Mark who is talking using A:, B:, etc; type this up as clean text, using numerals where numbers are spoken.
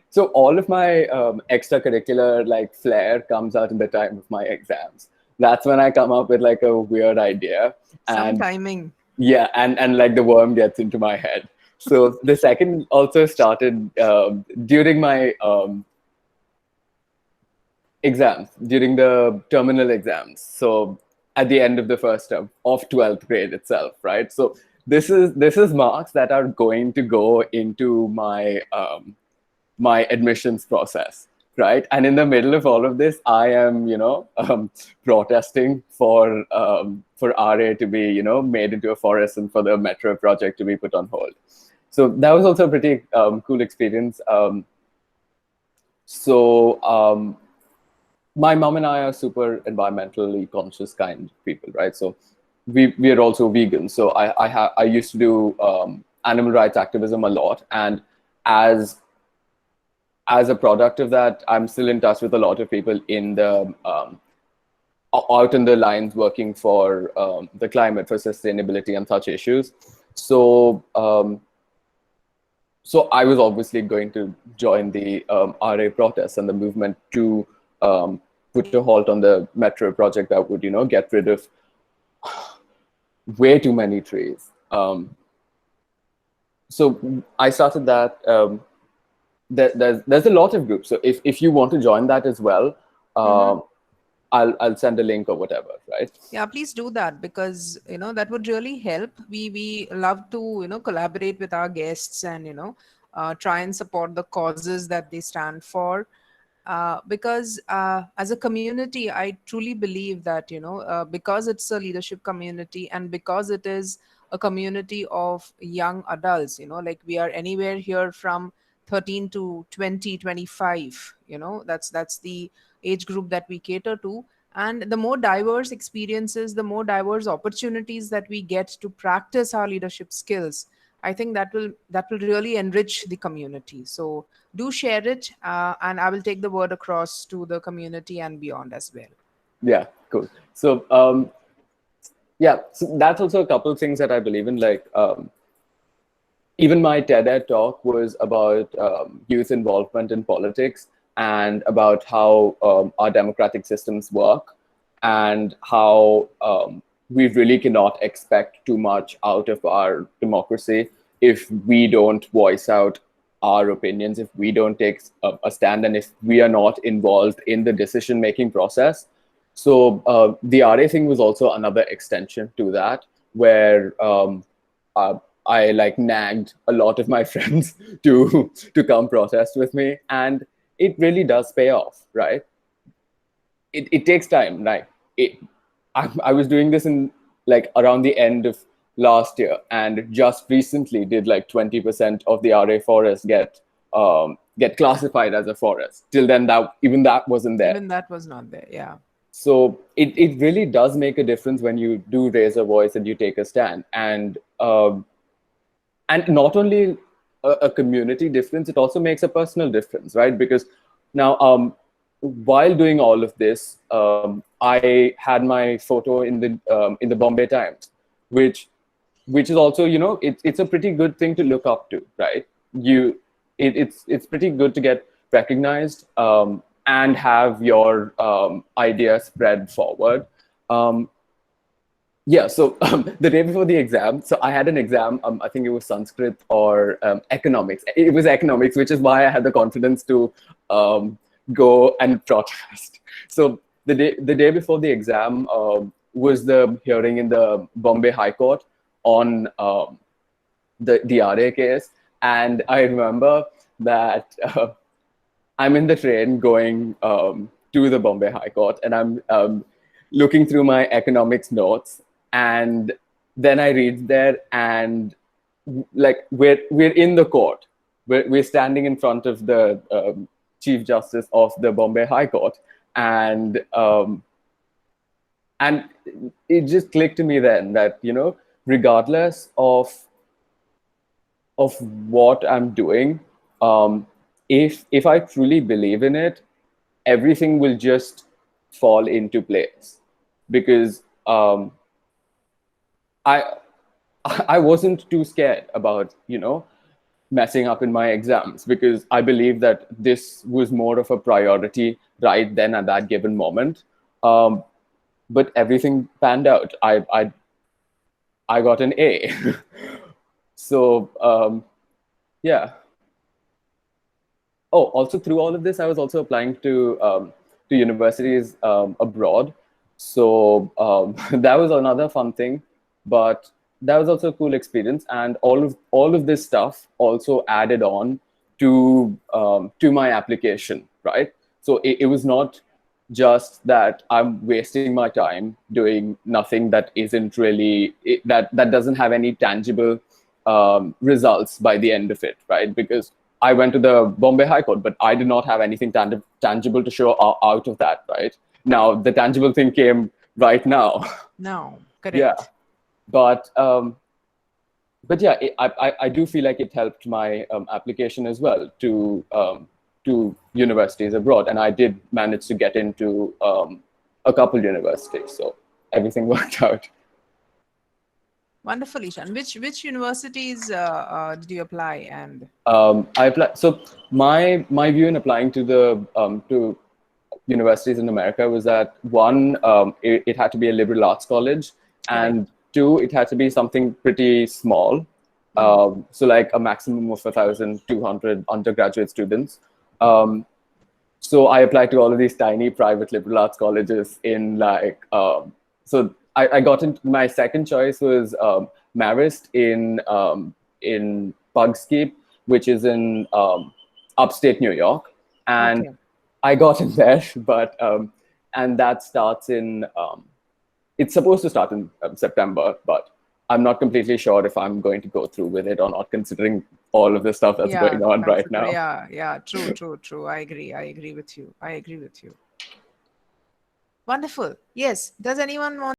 A: So all of my extracurricular like flair comes out in the time of my exams. That's when I come up with like a weird idea,
B: Some
A: and
B: timing.
A: yeah, and like the worm gets into my head. So the second also started during my exams, during the terminal exams. So at the end of the first term of 12th grade itself, right? So this is marks that are going to go into my admissions process, right? And in the middle of all of this, I am, protesting for RA to be, made into a forest and for the metro project to be put on hold. So that was also a pretty cool experience. So my mom and I are super environmentally conscious kind of people, right? So we are also vegan. So I used to do animal rights activism a lot, and as as a product of that, I'm still in touch with a lot of people in the out in the lines working for the climate, for sustainability, and such issues. So so I was obviously going to join the RA protests and the movement to put a halt on the metro project that would, get rid of way too many trees. So I started that. There's a lot of groups. So if you want to join that as well,
B: Mm-hmm.
A: uh, I'll send a link or whatever, right?
B: Yeah, please do that because that would really help. We love to collaborate with our guests and try and support the causes that they stand for. Because as a community, I truly believe that because it's a leadership community and because it is a community of young adults, like we are anywhere here from 13 to 20, 25. That's the age group that we cater to. And the more diverse experiences, the more diverse opportunities that we get to practice our leadership skills, I think that will really enrich the community. So do share it, and I will take the word across to the community and beyond as well.
A: Yeah, cool. So yeah, so that's also a couple of things that I believe in. Like even my TED talk was about youth involvement in politics and about how our democratic systems work and how we really cannot expect too much out of our democracy if we don't voice out our opinions, if we don't take a stand, and if we are not involved in the decision making process. So the RA thing was also another extension to that, where uh, I like nagged a lot of my friends to come protest with me, and it really does pay off, right? It takes time. Like it, I was doing this in like around the end of last year, and just recently did like 20% of the RA forest get classified as a forest. Till then, that wasn't there.
B: Even that was not there. Yeah.
A: So it really does make a difference when you do raise a voice and you take a stand. And not only a community difference, it also makes a personal difference, right? Because now while doing all of this, I had my photo in the Bombay Times, which which is also, it's a pretty good thing to look up to, right? It's pretty good to get recognized, and have your idea spread forward. um, yeah, so the day before the exam, so I had an exam. I think it was Sanskrit or economics. It was economics, which is why I had the confidence to um, go and protest. So the day before the exam was the hearing in the Bombay High Court on the RA case, and I remember that I'm in the train going to the Bombay High Court, and I'm looking through my economics notes, and then I read there, and like we're in the court, we're standing in front of the Chief Justice of the Bombay High Court, and it just clicked to me then that regardless of what I'm doing, um, if I truly believe in it, everything will just fall into place, because I I wasn't too scared about messing up in my exams, because I believe that this was more of a priority right then at that given moment. But everything panned out. I got an A. So yeah. Oh, also through all of this, I was also applying to universities abroad. So that was another fun thing, but that was also a cool experience. And all of this stuff also added on to my application, right? So it was not just that I'm wasting my time doing nothing that isn't really that doesn't have any tangible results by the end of it, right? Because I went to the Bombay High Court, but I did not have anything tangible to show out of that, right? Now, the tangible thing came right now.
B: No,
A: Yeah.
B: correct.
A: But yeah, I do feel like it helped my application as well to universities abroad, and I did manage to get into a couple universities, so everything worked out.
B: Wonderful, Ishan. Which universities did you apply? And
A: I applied. So my view in applying to universities in America was that one, it had to be a liberal arts college,
B: correct.
A: and two, it had to be something pretty small. So like a maximum of 1,200 undergraduate students. So I applied to all of these tiny private liberal arts colleges in so I got into my second choice was Marist in Pugskeep, which is in upstate New York, and
B: Okay.
A: I got in there, but and that starts in it's supposed to start in September, but I'm not completely sure if I'm going to go through with it or not, considering all of the stuff that's
B: Yeah,
A: going on
B: that's
A: right now.
B: yeah, yeah. True, true, true. I agree. I agree with you. I agree with you. Wonderful. Yes. Does anyone want